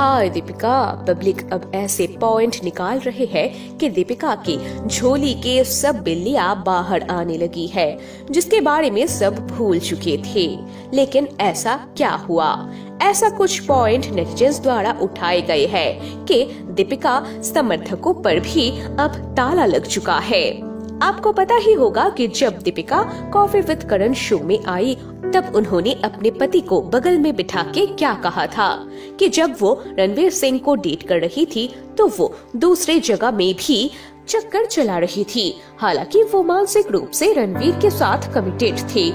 हाय Deepika. Public अब ऐसे point निकाल रहे हैं कि दीपिका की झोली के सब बिल्लियां बाहर आने लगी है, जिसके बारे में सब भूल चुके थे। लेकिन ऐसा क्या हुआ? ऐसा कुछ पॉइंट नेटिजन्स द्वारा उठाए गए हैं कि दीपिका समर्थकों पर भी अब ताला लग चुका है। आपको पता ही होगा कि जब Deepika coffee with Karan show में आई, तब उन्होंने अपने पति को बगल में बिठा के क्या कहा था कि जब वो रणवीर सिंह को डेट कर रही थी तो वो दूसरे जगह में भी चक्कर चला रही थी। हालांकि वो मानसिक रूप से रणवीर के साथ कमिटेड थे।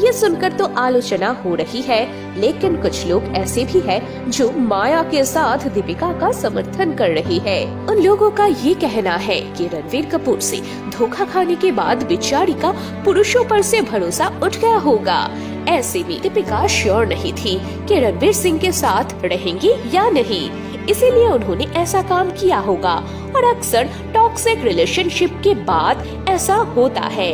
ये सुनकर तो आलोचना हो रही है, लेकिन कुछ लोग ऐसे भी हैं जो माया के साथ दीपिका का समर्थन कर रही है। उन लोगों का ये कहना है कि रणवीर कपूर से धोखा खाने के बाद बेचारी का पुरुषों पर से भरोसा उठ गया होगा। ऐसे में दीपिका श्योर नहीं थी कि रणवीर सिंह के साथ रहेंगी या नहीं, इसीलिए उन्होंने ऐसा काम किया होगा। और अक्सर टॉक्सिक रिलेशनशिप के बाद ऐसा होता है।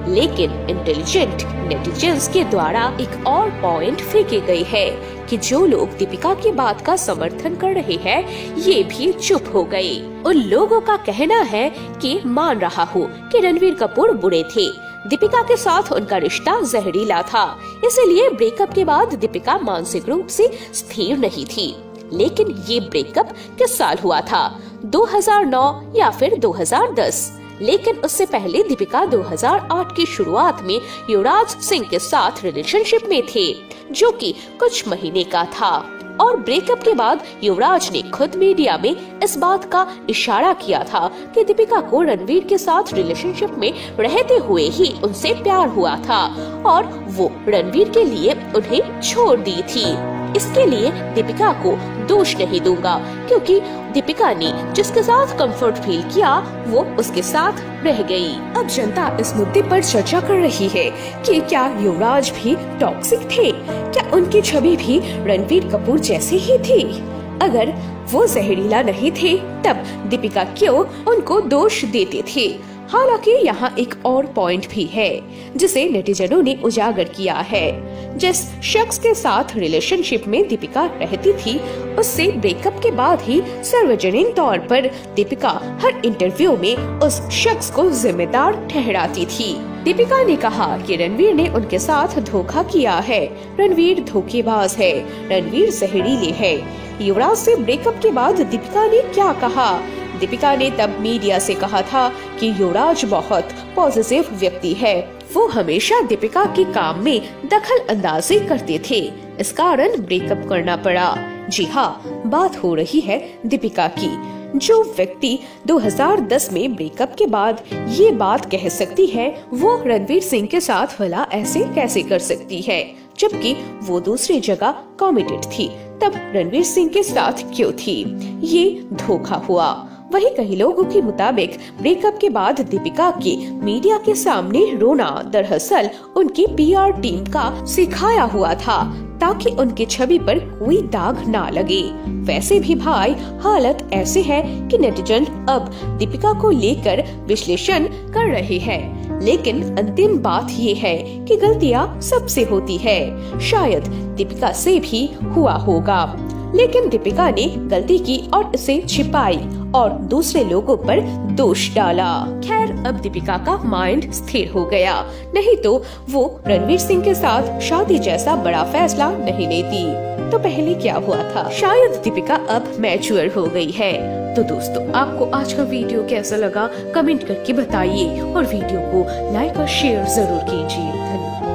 लेकिन इंटेलिजेंट नेटिजन्स के द्वारा एक और पॉइंट फेंके गए है कि जो लोग दीपिका की बात का समर्थन कर रहे हैं, ये भी चुप हो गए। उन लोगों का कहना है कि मान रहा हूँ कि रणवीर कपूर बुरे थे, दीपिका के साथ उनका रिश्ता जहरीला था, इसीलिए ब्रेकअप के बाद दीपिका मानसिक रूप से स्थिर नहीं थी। लेकिन ये ब्रेकअप किस साल हुआ था? 2009 या फिर 2010? लेकिन उससे पहले दीपिका 2008 की शुरुआत में युवराज सिंह के साथ रिलेशनशिप में थे, जो कि कुछ महीने का था। और ब्रेकअप के बाद युवराज ने खुद मीडिया में इस बात का इशारा किया था कि दीपिका को रणवीर के साथ रिलेशनशिप में रहते हुए ही उनसे प्यार हुआ था और वो रणवीर के लिए उन्हें छोड़ दी थी। इसके लिए दीपिका को दोष नहीं दूंगा, क्योंकि दीपिका ने जिसके साथ कंफर्ट फील किया वो उसके साथ रह गई। अब जनता इस मुद्दे पर चर्चा कर रही है कि क्या युवराज भी टॉक्सिक थे? क्या उनकी छवि भी रणवीर कपूर जैसे ही थी? अगर वो जहरीला नहीं थे, तब दीपिका क्यों उनको दोष देते थे? हालांकि यहाँ एक और पॉइंट भी है जिसे नेटिजनों ने उजागर किया है। जिस शख्स के साथ रिलेशनशिप में दीपिका रहती थी, उससे ब्रेकअप के बाद ही सार्वजनिक तौर पर दीपिका हर इंटरव्यू में उस शख्स को जिम्मेदार ठहराती थी। दीपिका ने कहा कि रणवीर ने उनके साथ धोखा किया है, रणवीर धोखेबाज है, रणवीर जहरीले है। युवराज से ब्रेकअप के बाद दीपिका ने क्या कहा? दीपिका ने तब मीडिया से कहा था कि युवराज बहुत पॉजिटिव व्यक्ति है, वो हमेशा दीपिका के काम में दखल अंदाजी करते थे, इस कारण ब्रेकअप करना पड़ा। जी हाँ, बात हो रही है दीपिका की। जो व्यक्ति 2010 में ब्रेकअप के बाद ये बात कह सकती है, वो रणवीर सिंह के साथ भला ऐसे कैसे कर सकती है, जबकि वो दूसरी जगह कमिटेड थी, तब रणवीर सिंह के साथ क्यों थी? ये धोखा हुआ। वहीं कई लोगों के मुताबिक ब्रेकअप के बाद दीपिका के मीडिया के सामने रोना दरअसल उनकी पीआर टीम का सिखाया हुआ था, ताकि उनकी छवि पर कोई दाग ना लगे। वैसे भी भाई, हालत ऐसे है कि नेटिजन अब दीपिका को लेकर विश्लेषण कर रहे हैं, लेकिन अंतिम बात ये है कि गलतियां सबसे होती है। शायद दीपिका से भी हुआ होगा, लेकिन दीपिका ने गलती की और इसे छिपाई और दूसरे लोगों पर दोष डाला। खैर, अब दीपिका का माइंड स्थिर हो गया, नहीं तो वो रणवीर सिंह के साथ शादी जैसा बड़ा फैसला नहीं लेती। तो पहले क्या हुआ था? शायद दीपिका अब मैच्योर हो गई है। तो दोस्तों, आपको आज का वीडियो कैसा लगा कमेंट करके बताइए और वीडियो को लाइक और शेयर जरूर कीजिए। धन्यवाद।